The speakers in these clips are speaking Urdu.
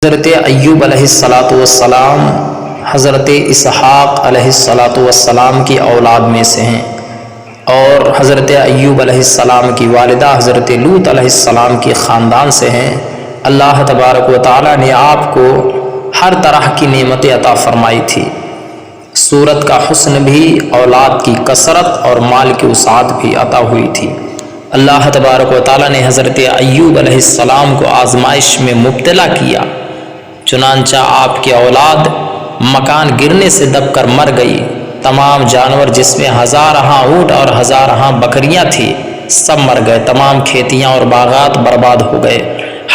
حضرت ایوب علیہ السلام حضرت اسحاق علیہ السلام کی اولاد میں سے ہیں اور حضرت ایوب علیہ السلام کی والدہ حضرت لوط علیہ السلام کی خاندان سے ہیں۔ اللہ تبارک و تعالیٰ نے آپ کو ہر طرح کی نعمتیں عطا فرمائی تھی، صورت کا حسن بھی، اولاد کی کثرت اور مال کی وسعت بھی عطا ہوئی تھی۔ اللہ تبارک و تعالیٰ نے حضرت ایوب علیہ السلام کو آزمائش میں مبتلا کیا، چنانچہ آپ کی اولاد مکان گرنے سے دب کر مر گئی۔ تمام جانور جس میں ہزارہا اونٹ اور ہزارہا بکریاں تھیں سب مر گئے، تمام کھیتیاں اور باغات برباد ہو گئے،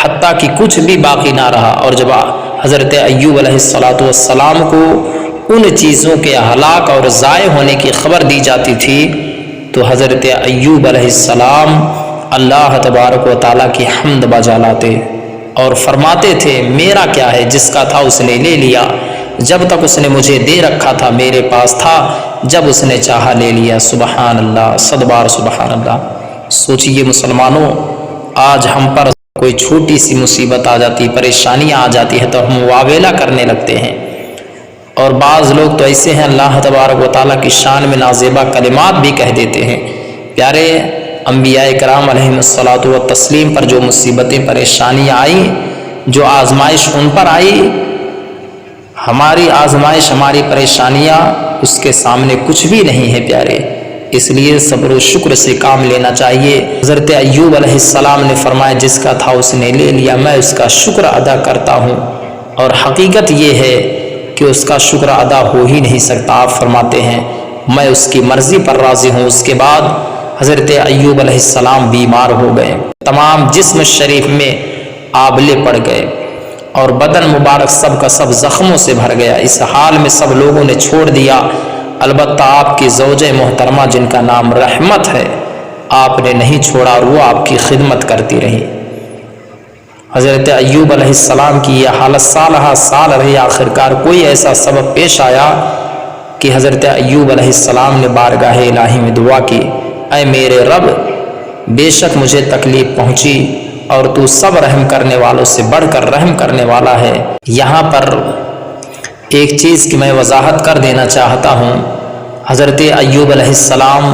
حتیٰ کہ کچھ بھی باقی نہ رہا۔ اور جب حضرت ایوب علیہ السلام کو ان چیزوں کے ہلاک اور ضائع ہونے کی خبر دی جاتی تھی تو حضرت ایوب علیہ السلام اللہ تبارک و تعالیٰ کی حمد بجا لاتے اور فرماتے تھے، میرا کیا ہے، جس کا تھا اس نے لے لیا، جب تک اس نے مجھے دے رکھا تھا میرے پاس تھا، جب اس نے چاہا لے لیا۔ سبحان اللہ، 100 بار سبحان اللہ۔ سوچئے مسلمانوں، آج ہم پر کوئی چھوٹی سی مصیبت آ جاتی، پریشانیاں آ جاتی ہے تو ہم واویلا کرنے لگتے ہیں، اور بعض لوگ تو ایسے ہیں اللہ تبارک و تعالیٰ کی شان میں نازیبا کلمات بھی کہہ دیتے ہیں۔ پیارے انبیاء کرام علیہ الصلاۃ والتسلیم پر جو مصیبتیں پریشانیاں آئیں، جو آزمائش ان پر آئی، ہماری آزمائش، ہماری پریشانیاں اس کے سامنے کچھ بھی نہیں ہے پیارے۔ اس لیے صبر و شکر سے کام لینا چاہیے۔ حضرت ایوب علیہ السلام نے فرمایا، جس کا تھا اس نے لے لیا، میں اس کا شکر ادا کرتا ہوں، اور حقیقت یہ ہے کہ اس کا شکر ادا ہو ہی نہیں سکتا۔ آپ فرماتے ہیں، میں اس کی مرضی پر راضی ہوں۔ اس کے بعد حضرت ایوب علیہ السلام بیمار ہو گئے، تمام جسم شریف میں آبلے پڑ گئے اور بدن مبارک سب کا سب زخموں سے بھر گیا۔ اس حال میں سب لوگوں نے چھوڑ دیا، البتہ آپ کی زوجہ محترمہ جن کا نام رحمت ہے، آپ نے نہیں چھوڑا اور وہ آپ کی خدمت کرتی رہی۔ حضرت ایوب علیہ السلام کی یہ حالت سالہ سال رہی۔ آخرکار کوئی ایسا سبب پیش آیا کہ حضرت ایوب علیہ السلام نے بارگاہ الہی میں دعا کی، اے میرے رب، بے شک مجھے تکلیف پہنچی اور تو سب رحم کرنے والوں سے بڑھ کر رحم کرنے والا ہے۔ یہاں پر ایک چیز کی میں وضاحت کر دینا چاہتا ہوں۔ حضرت ایوب علیہ السلام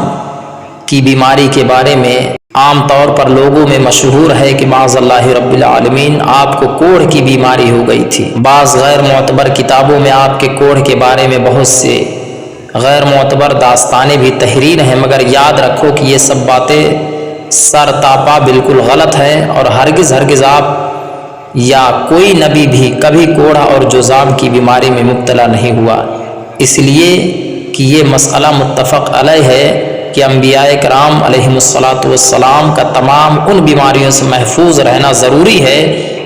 کی بیماری کے بارے میں عام طور پر لوگوں میں مشہور ہے کہ معاذ اللہ رب العالمین آپ کو کوڑھ کی بیماری ہو گئی تھی۔ بعض غیر معتبر کتابوں میں آپ کے کوڑھ کے بارے میں بہت سے غیر معتبر داستانیں بھی تحریر ہیں، مگر یاد رکھو کہ یہ سب باتیں سر تاپا بالکل غلط ہے، اور ہرگز آپ یا کوئی نبی بھی کبھی کوڑھا اور جذام کی بیماری میں مبتلا نہیں ہوا، اس لیے کہ یہ مسئلہ متفق علیہ ہے کہ انبیاء کرام علیہ السلام کا تمام ان بیماریوں سے محفوظ رہنا ضروری ہے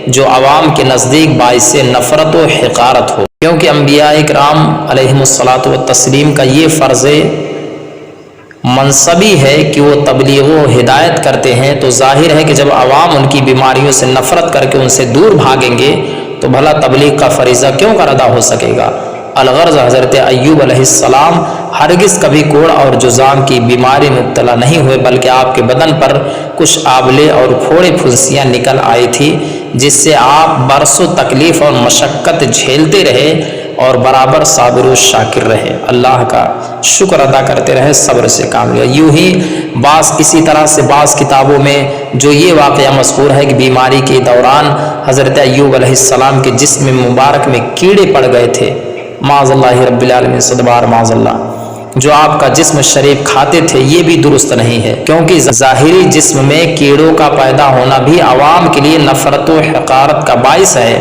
جو عوام کے نزدیک باعث نفرت و حقارت ہو، کیونکہ انبیاء کرام علیہ السلام کا یہ فرض منصبی ہے کہ وہ تبلیغ و ہدایت کرتے ہیں، تو ظاہر ہے کہ جب عوام ان کی بیماریوں سے نفرت کر کے ان سے دور بھاگیں گے تو بھلا تبلیغ کا فریضہ کیوں کر ادا ہو سکے گا۔ الغرض حضرت ایوب علیہ السلام ہرگز کبھی کوڑھ اور جذام کی بیماری مبتلا نہیں ہوئے، بلکہ آپ کے بدن پر کچھ آبلے اور پھوڑے پھنسیاں نکل آئی تھی، جس سے آپ برسوں تکلیف اور مشقت جھیلتے رہے اور برابر صابر و شاکر رہے، اللہ کا شکر ادا کرتے رہے، صبر سے کام لیا۔ یوں ہی اسی طرح سے بعض کتابوں میں جو یہ واقعہ مذکور ہے کہ بیماری کے دوران حضرت ایوب علیہ السلام کے جسم مبارک میں کیڑے پڑ گئے تھے، معاذ اللہ رب العالمین، 100 بار معاذ اللہ۔ جو آپ کا جسم شریف کھاتے تھے یہ بھی درست نہیں ہے، کیونکہ ظاہری جسم میں کیڑوں کا پیدا ہونا بھی عوام کے لیے نفرت و حقارت کا باعث ہے،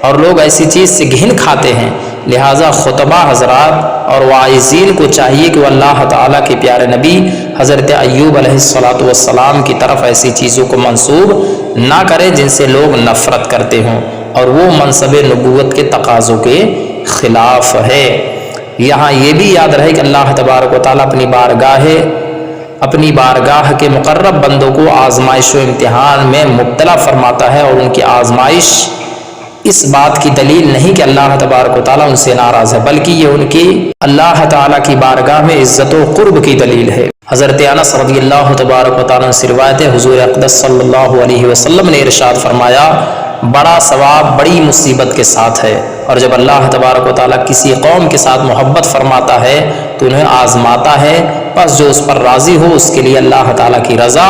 اور لوگ ایسی چیز سے گھن کھاتے ہیں۔ لہٰذا خطبہ حضرات اور واعظین کو چاہیے کہ وہ اللہ تعالیٰ کے پیارے نبی حضرت ایوب علیہ السلام کی طرف ایسی چیزوں کو منسوب نہ کریں جن سے لوگ نفرت کرتے ہوں، اور وہ منصب نبوت کے تقاضوں کے خلاف ہے۔ یہاں یہ بھی یاد رہے کہ اللہ تبارک و تعالیٰ اپنی بارگاہ کے مقرب بندوں کو آزمائش و امتحان میں مبتلا فرماتا ہے، اور ان کی آزمائش اس بات کی دلیل نہیں کہ اللہ تبارک و تعالیٰ ان سے ناراض ہے، بلکہ یہ ان کی اللہ تعالیٰ کی بارگاہ میں عزت و قرب کی دلیل ہے۔ حضرت انس رضی اللہ تبارک و تعالیٰ سے روایت ہے، حضور اقدس صلی اللہ علیہ وسلم نے ارشاد فرمایا، بڑا ثواب بڑی مصیبت کے ساتھ ہے۔ اور جب اللہ تبارک و تعالیٰ کسی قوم کے ساتھ محبت فرماتا ہے تو انہیں آزماتا ہے، بس جو اس پر راضی ہو اس کے لیے اللہ تعالیٰ کی رضا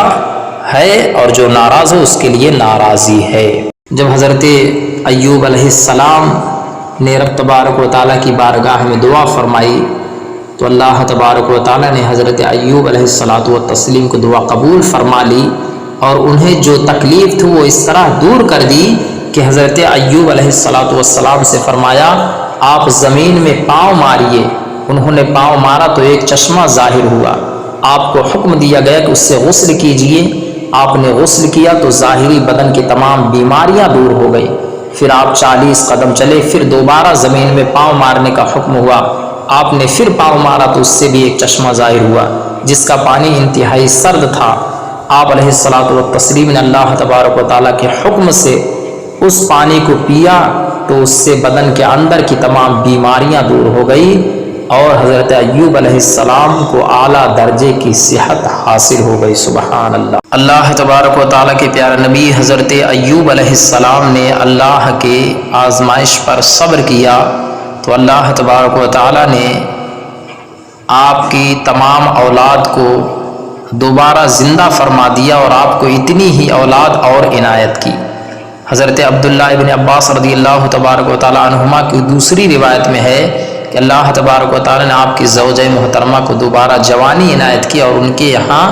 ہے، اور جو ناراض ہو اس کے لیے ناراضی ہے۔ جب حضرت ایوب علیہ السلام نے رب تبارک و تعالیٰ کی بارگاہ میں دعا فرمائی تو اللہ تبارک و تعالیٰ نے حضرت ایوب علیہ السلام کو دعا قبول فرما لی، اور انہیں جو تکلیف تھی وہ اس طرح دور کر دی کہ حضرت ایوب علیہ السلام سے فرمایا آپ زمین میں پاؤں ماریے۔ انہوں نے پاؤں مارا تو ایک چشمہ ظاہر ہوا، آپ کو حکم دیا گیا کہ اس سے غسل کیجئے، آپ نے غسل کیا تو ظاہری بدن کی تمام بیماریاں دور ہو گئی۔ پھر آپ 40 قدم چلے، پھر دوبارہ زمین میں پاؤں مارنے کا حکم ہوا، آپ نے پھر پاؤں مارا تو اس سے بھی ایک چشمہ ظاہر ہوا جس کا پانی انتہائی سرد تھا۔ آپ علیہ السلام نے اللہ تبارک و تعالیٰ کے حکم سے اس پانی کو پیا تو اس سے بدن کے اندر کی تمام بیماریاں دور ہو گئی، اور حضرت ایوب علیہ السلام کو اعلیٰ درجے کی صحت حاصل ہو گئی۔ سبحان اللہ۔ اللہ تبارک و تعالیٰ کے پیارے نبی حضرت ایوب علیہ السلام نے اللہ کے آزمائش پر صبر کیا تو اللہ تبارک و تعالیٰ نے آپ کی تمام اولاد کو دوبارہ زندہ فرما دیا، اور آپ کو اتنی ہی اولاد اور عنایت کی۔ حضرت عبداللہ ابن عباس رضی اللہ تبارک و تعالیٰ عنہما کی دوسری روایت میں ہے کہ اللہ تبارک و تعالیٰ نے آپ کی زوجہ محترمہ کو دوبارہ جوانی عنایت کی، اور ان کے یہاں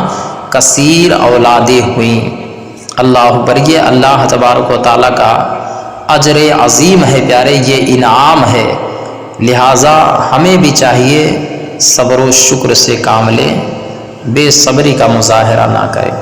کثیر اولادیں ہوئیں۔ اللہ پر یہ اللہ تبارک و تعالیٰ کا اجر عظیم ہے پیارے، یہ انعام ہے، لہٰذا ہمیں بھی چاہیے صبر و شکر سے کام لیں، بے صبری کا مظاہرہ نہ کریں۔